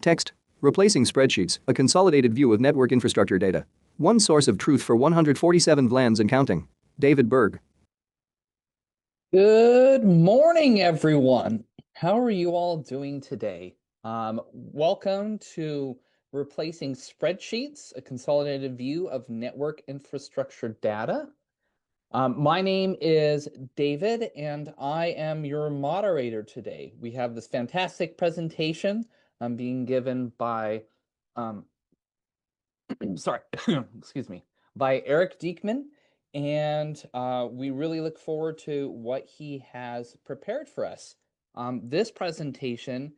Text. Replacing spreadsheets, a consolidated view of network infrastructure data. One source of truth for 147 VLANs and counting. David Berg. Good morning, everyone. How are you all doing today? Welcome to Replacing Spreadsheets, a consolidated view of network infrastructure data. My name is David, and I am your moderator today. We have this fantastic presentation being given by, sorry, excuse me, by Eric Diekman. And we really look forward to what he has prepared for us. This presentation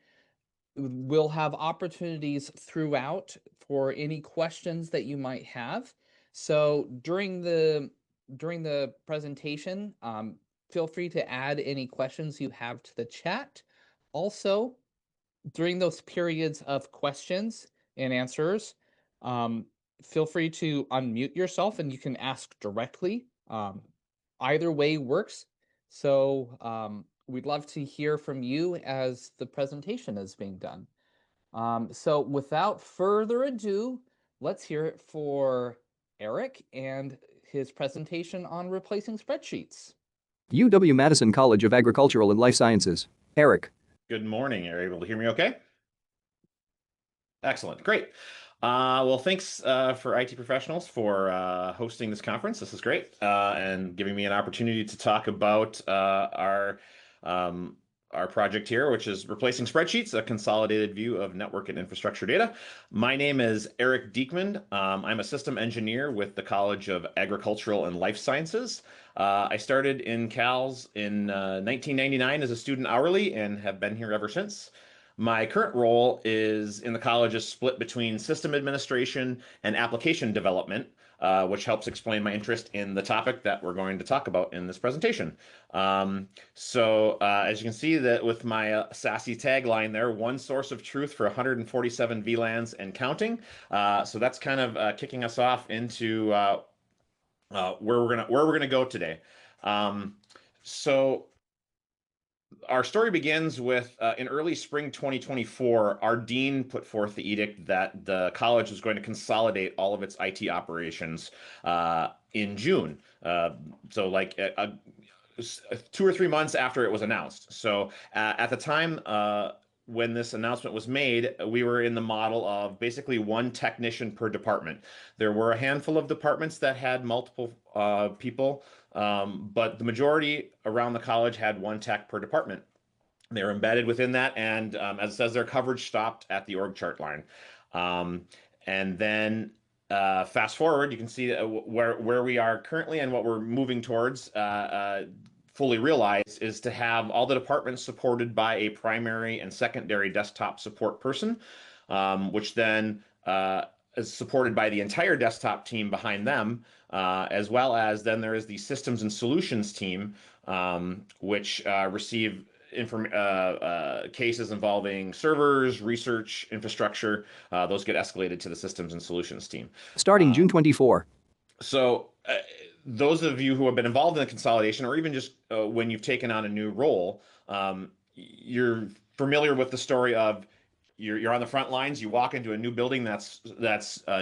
will have opportunities throughout for any questions that you might have. So during the presentation, feel free to add any questions you have to the chat. Also, during those periods of questions and answers, feel free to unmute yourself and you can ask directly. Either way works. So we'd love to hear from you as the presentation is being done. So without further ado, let's hear it for Eric and his presentation on replacing spreadsheets. UW-Madison College of Agricultural and Life Sciences. Eric. Good morning. Are you able to hear me okay? Excellent. Great. Well, thanks for IT professionals for hosting this conference. This is great and giving me an opportunity to talk about our project here, which is replacing spreadsheets, a consolidated view of network and infrastructure data. My name is Eric Diekman. I'm a system engineer with the College of Agricultural and Life Sciences. I started in CALS in 1999 as a student hourly and have been here ever since. My current role is in the college is split between system administration and application development, which helps explain my interest in the topic that we're going to talk about in this presentation. As you can see that with my sassy tagline there, one source of truth for 147 VLANs and counting. So that's kind of kicking us off into where we're gonna go today. So our story begins with in early spring 2024, our dean put forth the edict that the college was going to consolidate all of its IT operations in June. So like 2 or 3 months after it was announced. So at the time when this announcement was made, we were in the model of basically one technician per department. There were a handful of departments that had multiple people, but the majority around the college had one tech per department. They were embedded within that, and as it says, their coverage stopped at the org chart line. And then fast forward, you can see where we are currently and what we're moving towards. Fully realized is to have all the departments supported by a primary and secondary desktop support person, which then is supported by the entire desktop team behind them, as well as then there is the systems and solutions team, which receive cases involving servers, research, infrastructure. Those get escalated to the systems and solutions team. Starting June 24. So those of you who have been involved in the consolidation, or even just when you've taken on a new role, you're familiar with the story of you're on the front lines. You walk into a new building that's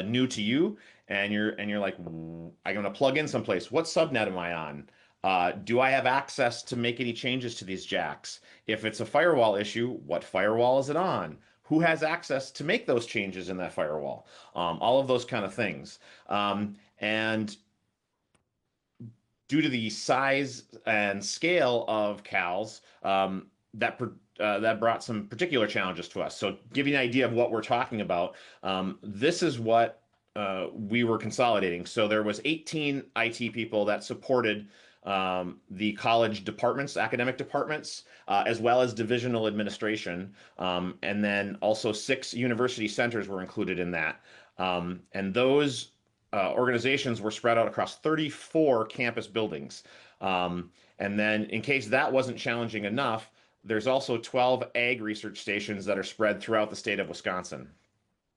new to you, and you're like, I'm going to plug in someplace. What subnet am I on? Do I have access to make any changes to these jacks? If it's a firewall issue, what firewall is it on? Who has access to make those changes in that firewall? All of those kind of things. And due to the size and scale of CALS, that brought some particular challenges to us. So, give you an idea of what we're talking about. This is what we were consolidating. So there was 18 IT people that supported the college departments, academic departments, as well as divisional administration, and then also 6 university centers were included in that. And those organizations were spread out across 34 campus buildings. And then, in case that wasn't challenging enough, there's also 12 ag research stations that are spread throughout the state of Wisconsin.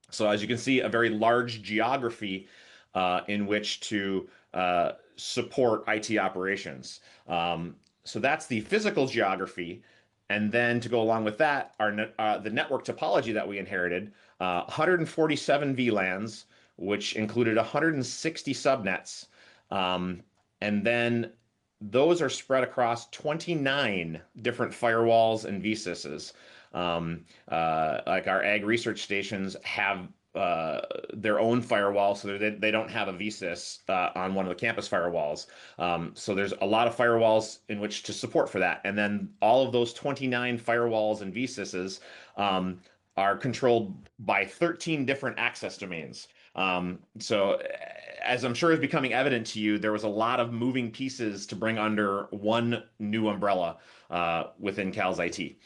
So, as you can see, a very large geography in which to support IT operations. So that's the physical geography. And then to go along with that, the network topology that we inherited, 147 VLANs, which included 160 subnets. Um, and then those are spread across 29 different firewalls and VSYSs. Like our ag research stations have their own firewall, so they don't have a VSYS on one of the campus firewalls. So there's a lot of firewalls in which to support for that. And then all of those 29 firewalls and VSYSs are controlled by 13 different access domains. So as I'm sure is becoming evident to you, there was a lot of moving pieces to bring under one new umbrella within Cal's IT.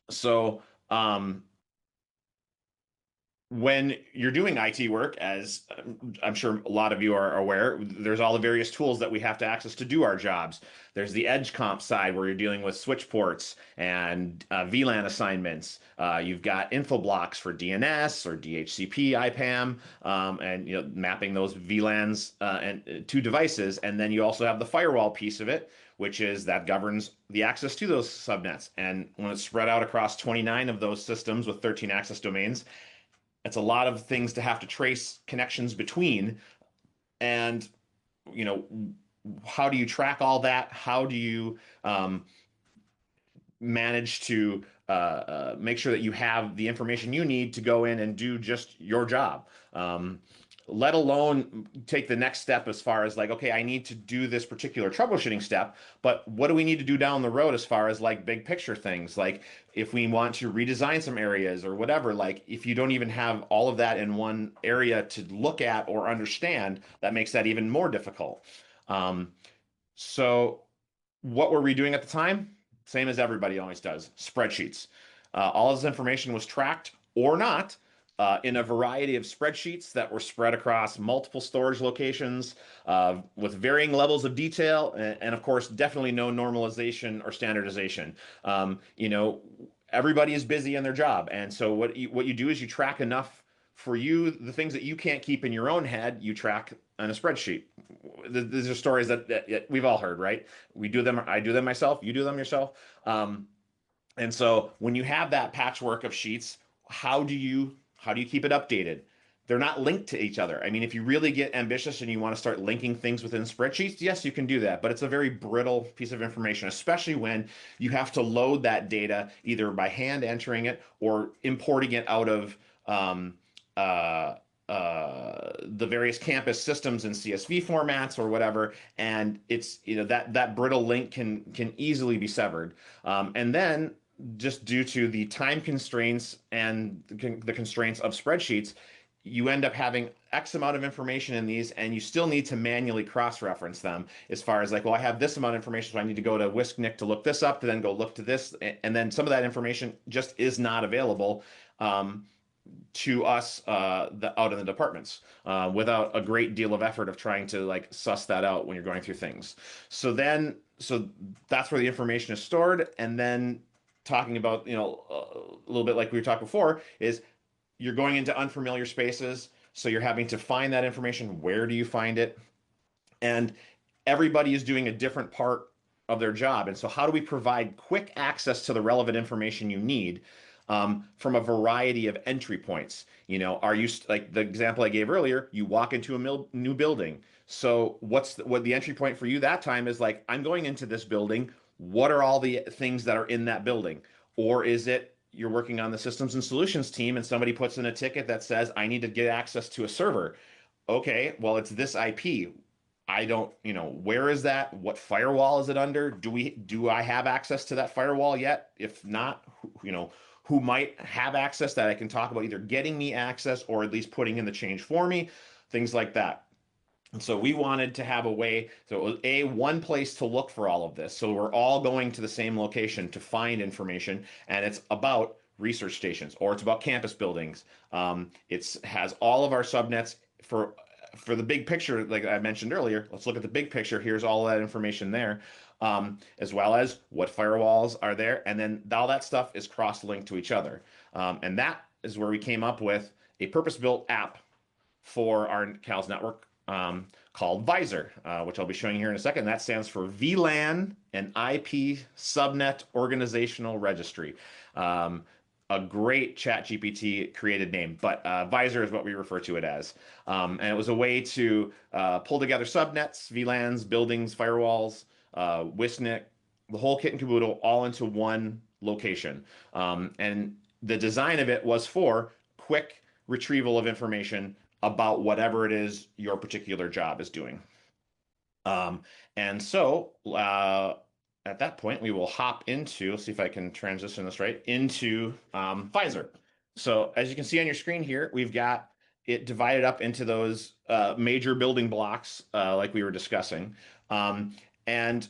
So when you're doing IT work, as I'm sure a lot of you are aware, there's all the various tools that we have to access to do our jobs. There's the edge comp side where you're dealing with switch ports and VLAN assignments. You've got info blocks for DNS or DHCP, IPAM, and mapping those VLANs to devices. And then you also have the firewall piece of it, which is that governs the access to those subnets. And when it's spread out across 29 of those systems with 13 access domains, it's a lot of things to have to trace connections between. And, how do you track all that? How do you manage to make sure that you have the information you need to go in and do just your job? Let alone take the next step as far as like, okay, I need to do this particular troubleshooting step, but what do we need to do down the road as far as like big picture things? Like if we want to redesign some areas or whatever, like if you don't even have all of that in one area to look at or understand, that makes that even more difficult. So what were we doing at the time? Same as everybody always does, spreadsheets. All this information was tracked or not in a variety of spreadsheets that were spread across multiple storage locations with varying levels of detail, and of course, definitely no normalization or standardization. Everybody is busy in their job, and so what you do is you track enough for you, the things that you can't keep in your own head, you track on a spreadsheet. These are stories that we've all heard, right? We do them. I do them myself. You do them yourself. And so when you have that patchwork of sheets, how do you keep it updated? They're not linked to each other. I mean, if you really get ambitious and you want to start linking things within spreadsheets, yes, you can do that, but it's a very brittle piece of information, especially when you have to load that data either by hand entering it or importing it out of the various campus systems in CSV formats or whatever, and it's that brittle link can easily be severed, and then just due to the time constraints and the constraints of spreadsheets, you end up having X amount of information in these, and you still need to manually cross-reference them as far as like, well, I have this amount of information, so I need to go to WSCNIC to look this up, to then go look to this, and then some of that information just is not available to us out in the departments without a great deal of effort of trying to like suss that out when you're going through things. So that's where the information is stored, and then talking about, a little bit like we were talking before, is you're going into unfamiliar spaces. So you're having to find that information. Where do you find it? And everybody is doing a different part of their job. And so how do we provide quick access to the relevant information you need from a variety of entry points? Are you like the example I gave earlier? You walk into a new building. So what the entry point for you that time is like, I'm going into this building. What are all the things that are in that building? Or is it you're working on the systems and solutions team and somebody puts in a ticket that says, I need to get access to a server. Okay, well, it's this IP. I don't, where is that? What firewall is it under? Do I have access to that firewall yet? If not, who might have access that I can talk about either getting me access or at least putting in the change for me, things like that. And so we wanted to have a way, so it was one place to look for all of this. So we're all going to the same location to find information, and it's about research stations or it's about campus buildings. It has all of our subnets for the big picture, like I mentioned earlier. Let's look at the big picture. Here's all that information there, as well as what firewalls are there, and then all that stuff is cross-linked to each other. And that is where we came up with a purpose-built app for our CALS network called Visor, which I'll be showing here in a second. That stands for VLAN and IP Subnet Organizational Registry. A great ChatGPT created name, but Visor is what we refer to it as. And it was a way to pull together subnets, VLANs, buildings, firewalls, WSNIC, the whole kit and caboodle all into one location. And the design of it was for quick retrieval of information about whatever it is your particular job is doing. And so at that point, we will hop into, let's see if I can transition this right, into Visor. So as you can see on your screen here, we've got it divided up into those major building blocks like we were discussing. And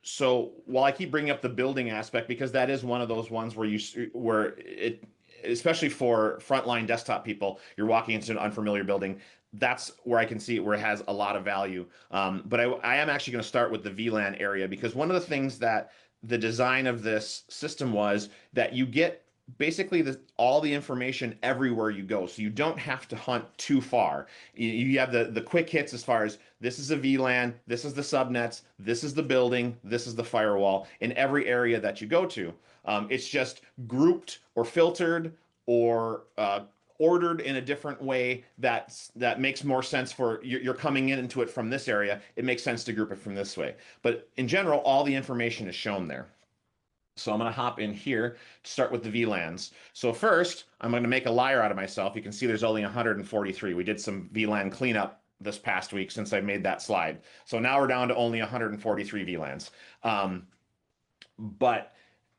so while I keep bringing up the building aspect, because that is one of those ones where it, especially for frontline desktop people, you're walking into an unfamiliar building. That's where I can see it, where it has a lot of value. But I am actually going to start with the VLAN area, because one of the things that the design of this system was that you get basically all the information everywhere you go. So you don't have to hunt too far. You have the quick hits as far as this is a VLAN, this is the subnets, this is the building, this is the firewall in every area that you go to. It's just grouped or filtered or ordered in a different way that makes more sense for you're coming into it from this area. It makes sense to group it from this way. But in general, all the information is shown there. So I'm going to hop in here to start with the VLANs. So first, I'm going to make a liar out of myself. You can see there's only 143. We did some VLAN cleanup this past week since I made that slide. So now we're down to only 143 VLANs. But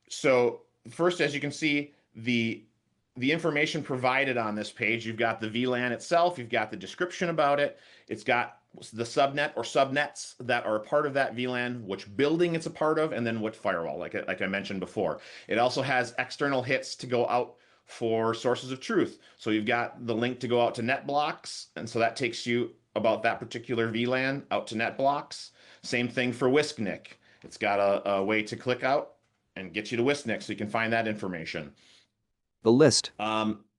so first, as you can see, the information provided on this page, you've got the VLAN itself, you've got the description about it, it's got the subnet or subnets that are a part of that VLAN, which building it's a part of, and then what firewall, like I mentioned before. It also has external hits to go out for sources of truth. So you've got the link to go out to NetBlocks, and so that takes you about that particular VLAN out to NetBlocks. Same thing for WSNIC. It's got a way to click out and get you to WSNIC, so you can find that information. The list.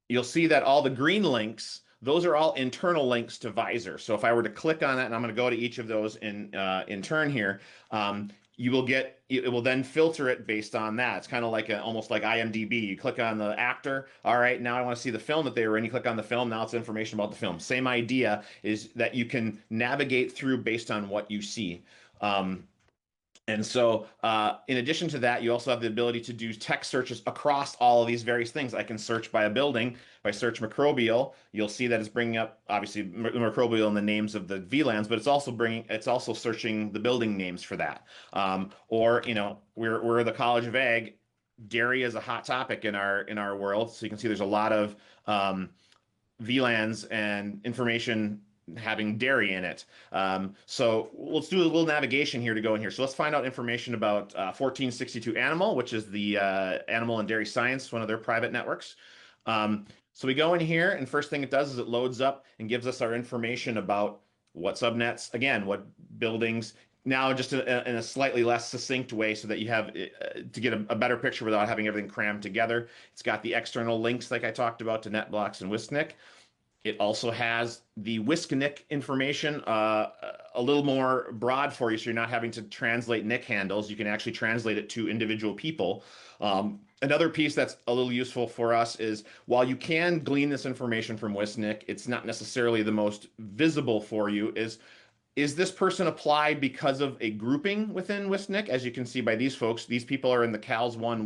You'll see that all the green links, those are all internal links to Visor. So if I were to click on that, and I'm going to go to each of those in turn here, it will then filter it based on that. It's kind of like almost like IMDb. You click on the actor. All right, now I want to see the film that they were in. You click on the film. Now it's information about the film. Same idea is that you can navigate through based on what you see. And so in addition to that, you also have the ability to do text searches across all of these various things. I can search by a building. If I search microbial, you'll see that it's bringing up, obviously, microbial and the names of the VLANs, but it's also searching the building names for that. Or, we're the College of Ag. Dairy is a hot topic in our world. So you can see there's a lot of VLANs and information having dairy in it. So let's do a little navigation here to go in here. So let's find out information about 1462 Animal, which is the Animal and Dairy Science, one of their private networks. So we go in here, and first thing it does is it loads up and gives us our information about what subnets, again, what buildings, now just in a slightly less succinct way so that you have to get a better picture without having everything crammed together. It's got the external links like I talked about to NetBlocks and WSNIC. It also has the WSNIC information a little more broad for you, so you're not having to translate NIC handles. You can actually translate it to individual people. Another piece that's a little useful for us is while you can glean this information from WSNIC, it's not necessarily the most visible for you. Is this person applied because of a grouping within WSNIC? As you can see by these folks, these people are in the CALS1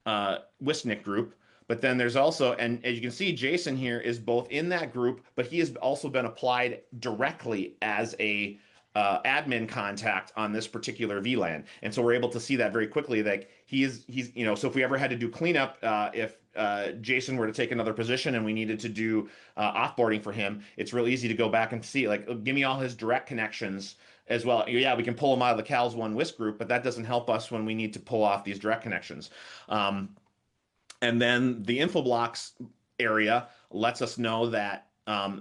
WSNIC group. But then there's also, and as you can see, Jason here is both in that group, but he has also been applied directly as a admin contact on this particular VLAN. And so we're able to see that very quickly. Like he's so if we ever had to do cleanup, if Jason were to take another position and we needed to do offboarding for him, it's real easy to go back and see, like, give me all his direct connections as well. Yeah, we can pull him out of the CALS1 WISC group, but that doesn't help us when we need to pull off these direct connections. And then the InfoBlocks area lets us know that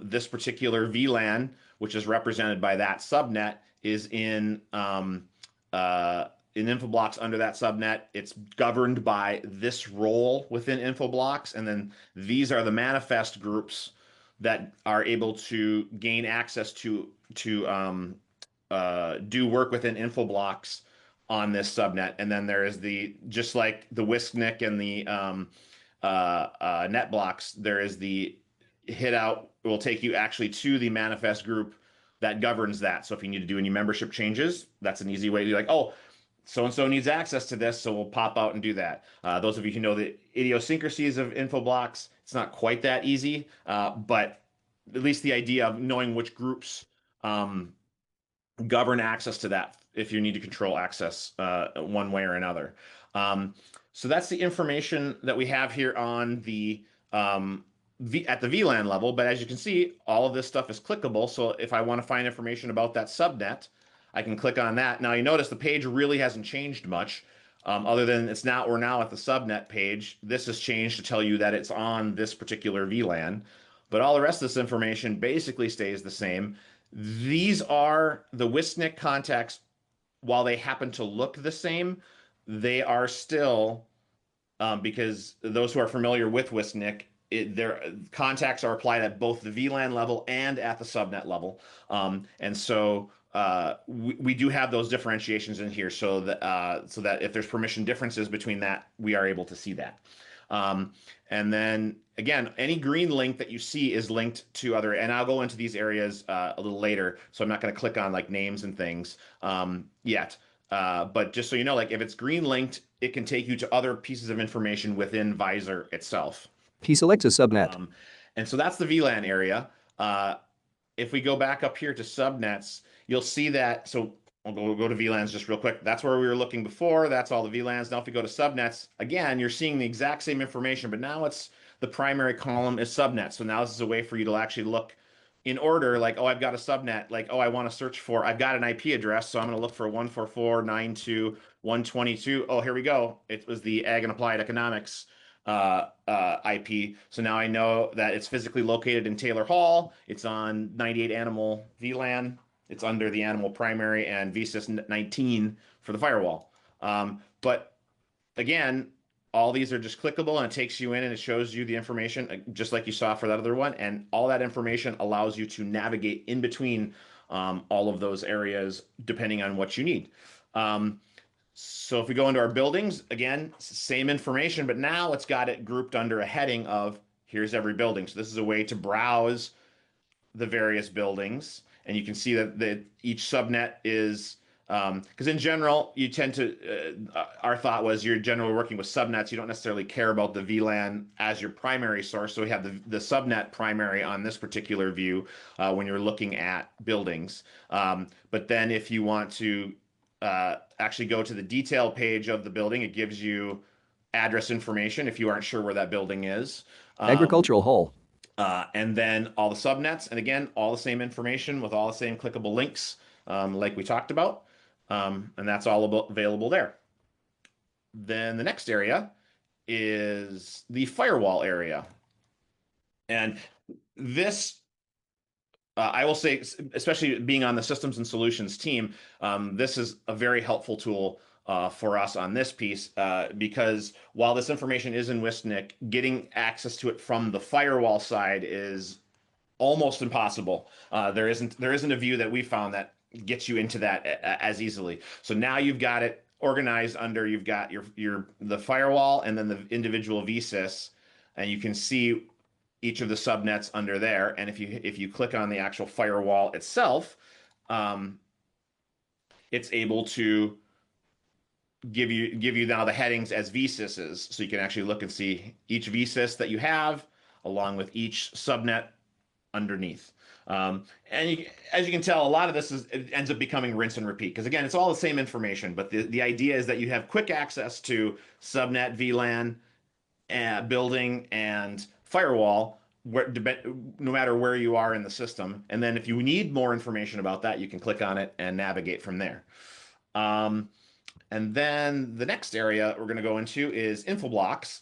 this particular VLAN, which is represented by that subnet, is in InfoBlocks under that subnet. It's governed by this role within InfoBlocks, and then these are the manifest groups that are able to gain access to do work within info blocks on this subnet. And then there is just like the WSNIC and the net blocks, there is the hit out will take you actually to the manifest group that governs that. So if you need to do any membership changes, that's an easy way to be like, oh, so and so needs access to this, so we'll pop out and do that. Those of you who know the idiosyncrasies of info blocks, it's not quite that easy, but at least the idea of knowing which groups govern access to that if you need to control access one way or another. So that's the information that we have here on the at the VLAN level. But as you can see, all of this stuff is clickable. So if I want to find information about that subnet, I can click on that. Now you notice the page really hasn't changed much, other than we're now at the subnet page. This has changed to tell you that it's on this particular VLAN. But all the rest of this information basically stays the same. These are the WSNIC contacts. While they happen to look the same, they are still, because those who are familiar with WSNIC, their contacts are applied at both the VLAN level and at the subnet level. And so we do have those differentiations in here so that if there's permission differences between that, we are able to see that. And then again, any green link that you see is linked to other, and I'll go into these areas a little later, so I'm not going to click on like names and things yet. But just so you know, like if it's green linked, it can take you to other pieces of information within Visor itself. He selects a subnet. And so that's the VLAN area. If we go back up here to subnets, you'll see that. So we'll go to VLANs just real quick. That's where we were looking before. That's all the VLANs. Now, if we go to subnets, again, you're seeing the exact same information, but now it's the primary column is subnet. So now this is a way for you to actually look in order, like, oh, I've got a subnet. Like, oh, I want to search for, I've got an IP address, so I'm going to look for 144.92.122. Oh, here we go. It was the Ag and Applied Economics IP. So now I know that it's physically located in Taylor Hall. It's on 98 Animal VLAN. It's under the Animal Primary and VSys 19 for the firewall. But again, all these are just clickable, and it takes you in and it shows you the information just like you saw for that other one. And all that information allows you to navigate in between all of those areas depending on what you need. So if we go into our buildings, again, same information, but now it's got it grouped under a heading of here's every building. So this is a way to browse the various buildings. And you can see that each subnet is, because in general, you tend to, our thought was you're generally working with subnets. You don't necessarily care about the VLAN as your primary source. So we have the subnet primary on this particular view when you're looking at buildings. But then if you want to actually go to the detail page of the building, it gives you address information if you aren't sure where that building is. Agricultural hole. And then all the subnets, and again, all the same information with all the same clickable links like we talked about. And that's all available there. Then the next area is the firewall area. And this, I will say, especially being on the systems and solutions team, this is a very helpful tool for us on this piece, because while this information is in WSNIC, getting access to it from the firewall side is almost impossible. There isn't a view that we found that gets you into that as easily. So now you've got it organized under, you've got the firewall and then the individual VSys, and you can see each of the subnets under there. And if you click on the actual firewall itself, it's able to give you now the headings as VSYSs, so you can actually look and see each VSYS that you have along with each subnet underneath. And as you can tell, a lot of this ends up becoming rinse and repeat, because again, it's all the same information, but the idea is that you have quick access to subnet, VLAN, building, and firewall, no matter where you are in the system. And then if you need more information about that, you can click on it and navigate from there. And then the next area we're going to go into is info blocks.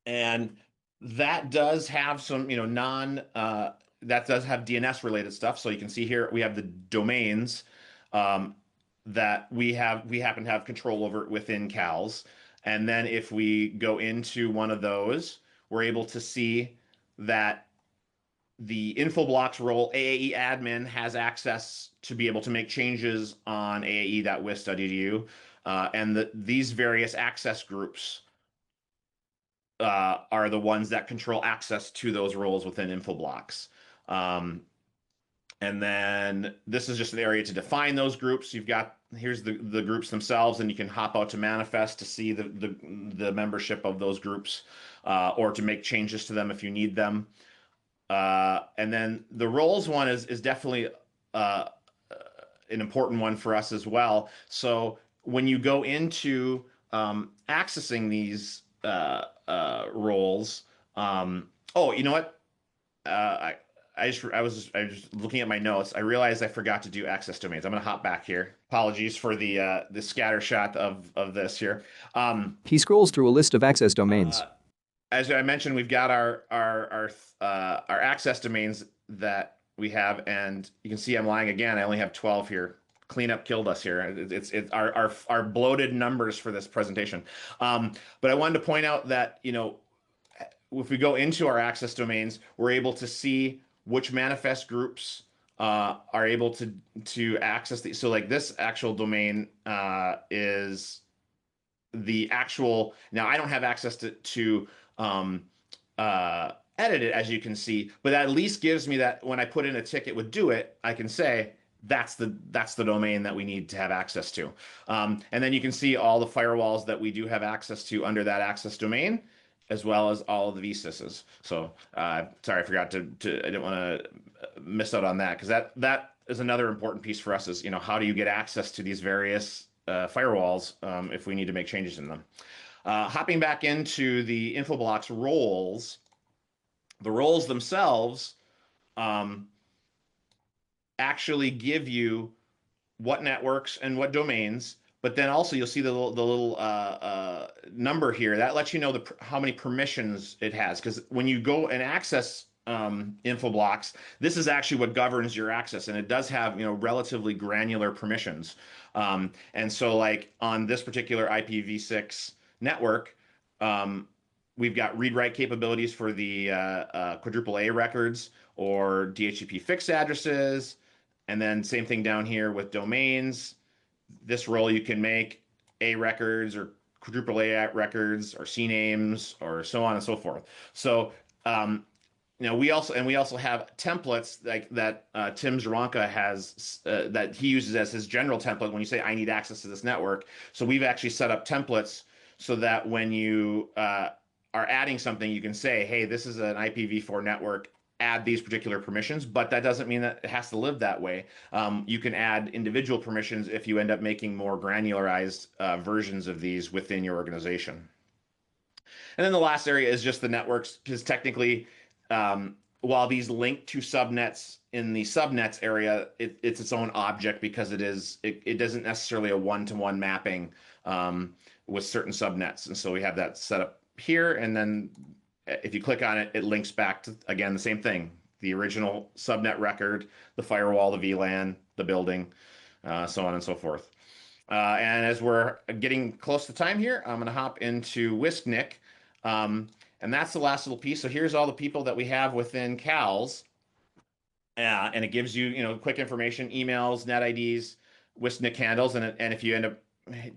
And that does have some, that does have DNS related stuff. So you can see here we have the domains that we happen to have control over within CALS. And then if we go into one of those, we're able to see that the Infoblox role, AAE admin has access to be able to make changes on AAE.wis.edu, and these various access groups are the ones that control access to those roles within Infoblox. And then this is just an area to define those groups. Here's the groups themselves, and you can hop out to manifest to see the membership of those groups, or to make changes to them if you need them. And then the roles one is definitely an important one for us as well. So when you go into accessing these roles, oh, you know what? I was looking at my notes. I realized I forgot to do access domains. I'm going to hop back here. Apologies for the scatter shot of this here. He scrolls through a list of access domains. As I mentioned, we've got our access domains that we have, and you can see I'm lying again. I only have 12 here. Cleanup killed us here. It's our bloated numbers for this presentation. But I wanted to point out that, you know, if we go into our access domains, we're able to see which manifest groups are able to access these. So like this actual domain is the actual. Now I don't have access to edit it, as you can see, but that at least gives me that when I put in a ticket with do it, I can say that's the domain that we need to have access to. And then you can see all the firewalls that we do have access to under that access domain, as well as all of the VSYSs. So sorry, I forgot I didn't want to miss out on that, because that is another important piece for us is, you know, how do you get access to these various firewalls if we need to make changes in them. Hopping back into the Infoblox roles, the roles themselves actually give you what networks and what domains, but then also you'll see the little number here that lets you know how many permissions it has. Because when you go and access Infoblox, this is actually what governs your access, and it does have, you know, relatively granular permissions. And so, like on this particular IPv6 network, we've got read-write capabilities for the quadruple A records or DHCP fixed addresses, and then same thing down here with domains. This role you can make A records or quadruple A records or C names or so on and so forth. So you know, we also have templates like that Tim Zaronka has that he uses as his general template when you say I need access to this network. So we've actually set up templates so that when you are adding something, you can say, hey, this is an IPv4 network, add these particular permissions, but that doesn't mean that it has to live that way. You can add individual permissions if you end up making more granularized versions of these within your organization. And then the last area is just the networks, because technically, while these link to subnets in the subnets area, it's its own object, because it isn't necessarily a one-to-one mapping with certain subnets. And so we have that set up here, and then if you click on it, it links back to, again, the same thing, the original subnet record, the firewall, the VLAN, the building, so on and so forth. And as we're getting close to time here, I'm going to hop into WISCNIC, and that's the last little piece. So here's all the people that we have within CALS, and it gives you, you know, quick information, emails, net IDs, WISCNIC handles, and if you end up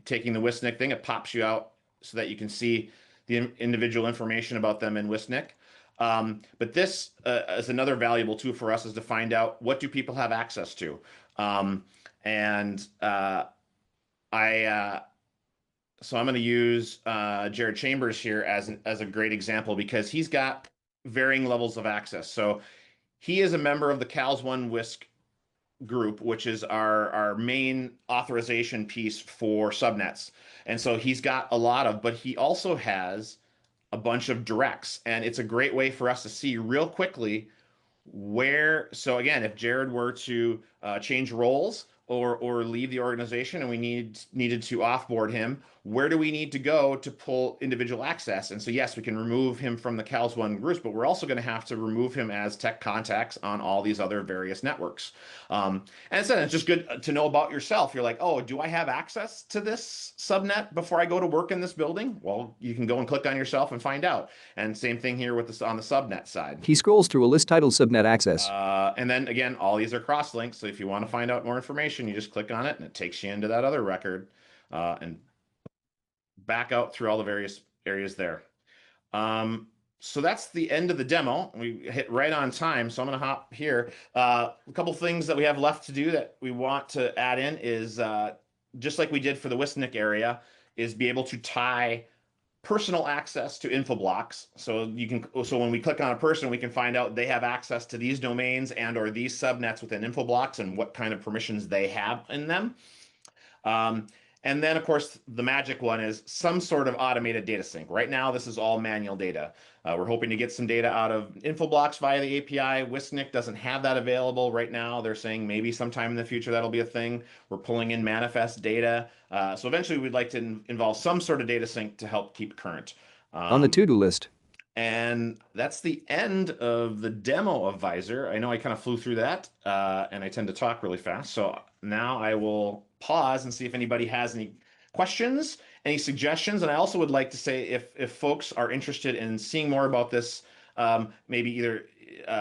taking the WISCNIC thing, it pops you out so that you can see the individual information about them in WISCNIC. But this is another valuable tool for us, is to find out what do people have access to. So I'm going to use Jared Chambers here as a great example, because he's got varying levels of access. So he is a member of the CALS1 WISC group, which is our main authorization piece for subnets. And so he's got a lot of, but he also has a bunch of directs. And it's a great way for us to see real quickly where, so again, if Jared were to change roles, or leave the organization and we needed to offboard him, where do we need to go to pull individual access? And so yes, we can remove him from the Cals One groups, but we're also going to have to remove him as tech contacts on all these other various networks. And so it's just good to know about yourself. You're like, oh, do I have access to this subnet before I go to work in this building? Well, you can go and click on yourself and find out. And same thing here with this on the subnet side. He scrolls through a list titled Subnet Access. And then again, all these are cross-linked. So if you want to find out more information, you just click on it and it takes you into that other record and back out through all the various areas there. So that's the end of the demo. We hit right on time, so I'm going to hop here. A couple things that we have left to do that we want to add in is just like we did for the Wisnik area, is be able to tie personal access to info blocks. So when we click on a person, we can find out they have access to these domains and or these subnets within info blocks and what kind of permissions they have in them. And then, of course, the magic one is some sort of automated data sync. Right now, this is all manual data. We're hoping to get some data out of Infoblocks via the API. Wisnik doesn't have that available right now. They're saying maybe sometime in the future that'll be a thing. We're pulling in manifest data. So eventually, we'd like to involve some sort of data sync to help keep current. On the to-do list. And that's the end of the demo of Visor. I know I kind of flew through that, and I tend to talk really fast. So now I will pause and see if anybody has any questions, any suggestions. And I also would like to say if folks are interested in seeing more about this, maybe either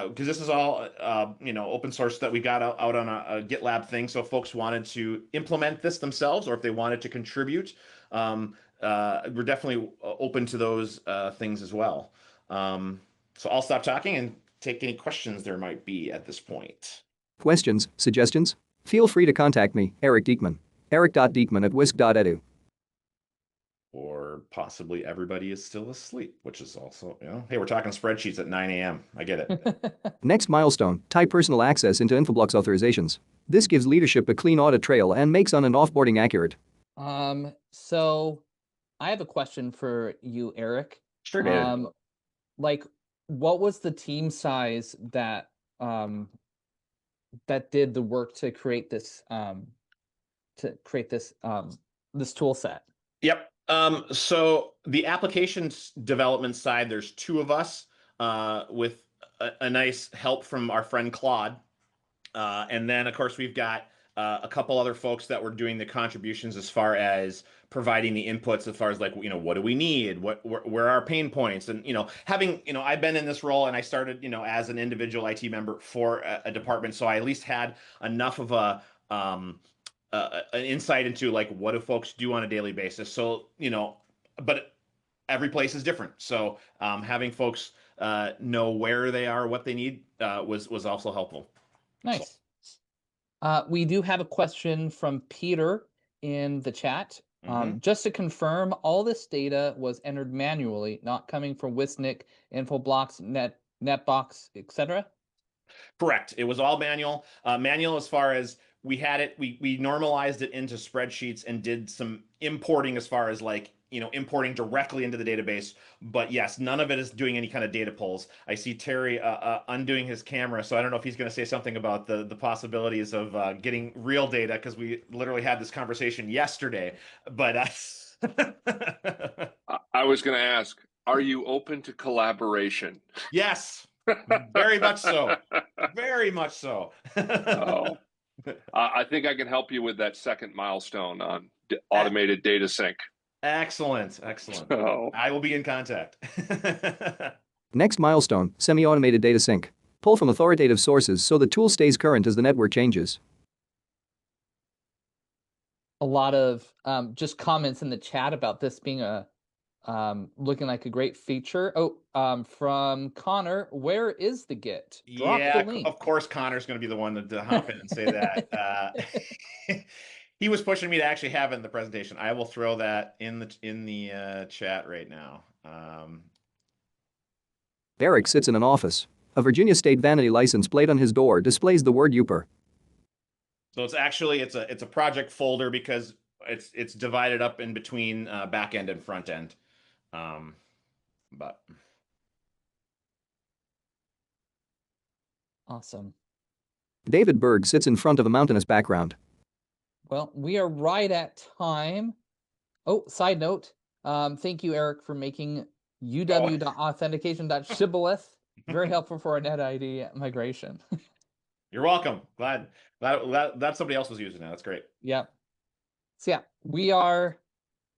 because this is all open source that we got out on a GitLab thing. So if folks wanted to implement this themselves, or if they wanted to contribute, we're definitely open to those things as well. So I'll stop talking and take any questions there might be at this point. Questions, suggestions? Feel free to contact me, Eric Diekman. eric.diekman@wisc.edu. Or possibly everybody is still asleep, which is also, hey, we're talking spreadsheets at 9 a.m. I get it. Next milestone, tie personal access into Infoblox authorizations. This gives leadership a clean audit trail and makes on and offboarding accurate. So I have a question for you, Eric. Sure, David. Like, what was the team size that that did the work to create this this tool set? Yep. So the applications development side, there's two of us with a nice help from our friend Claude. And then, of course, we've got a couple other folks that were doing the contributions as far as providing the inputs as far as like, what do we need? Where are our pain points? And, having, I've been in this role and I started, as an individual IT member for a department. So I at least had enough of an insight into like, what do folks do on a daily basis? So, but every place is different. So having folks know where they are, what they need was also helpful. Nice. We do have a question from Peter in the chat. Just to confirm, all this data was entered manually, not coming from Wisnik, Infoblox, Netbox, etc. Correct. It was all manual. Manual as far as we had it, we normalized it into spreadsheets and did some importing as far as like, importing directly into the database. But yes, none of it is doing any kind of data pulls. I see Terry undoing his camera, so I don't know if he's going to say something about the possibilities of getting real data, because we literally had this conversation yesterday. But I was going to ask, are you open to collaboration? Yes, very much so. Very much so. Oh. I think I can help you with that second milestone on automated data sync. Excellent. Oh. I will be in contact. Next milestone, semi-automated data sync. Pull from authoritative sources so the tool stays current as the network changes. A lot of just comments in the chat about this being looking like a great feature. From Connor, where is the Git? Drop the link. Of course Connor's going to be the one to hop in and say that. He was pushing me to actually have it in the presentation. I will throw that in the chat right now. Eric sits in an office. A Virginia State vanity license plate on his door displays the word UPR. So it's actually it's a project folder because it's divided up in between back end and front end. But awesome. David Berg sits in front of a mountainous background. Well, we are right at time. Oh, side note. Thank you, Eric, for making uw.authentication.shibboleth very helpful for our NetID migration. You're welcome. Glad somebody else was using it. That's great. Yep. So yeah, we are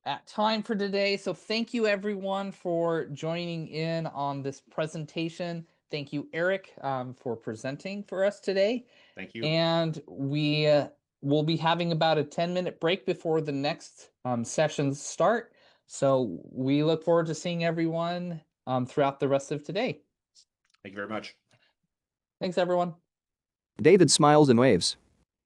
at time for today. So thank you everyone for joining in on this presentation. Thank you, Eric, for presenting for us today. Thank you. And we will be having about a 10-minute break before the next sessions start. So we look forward to seeing everyone throughout the rest of today. Thank you very much. Thanks, everyone. David smiles and waves.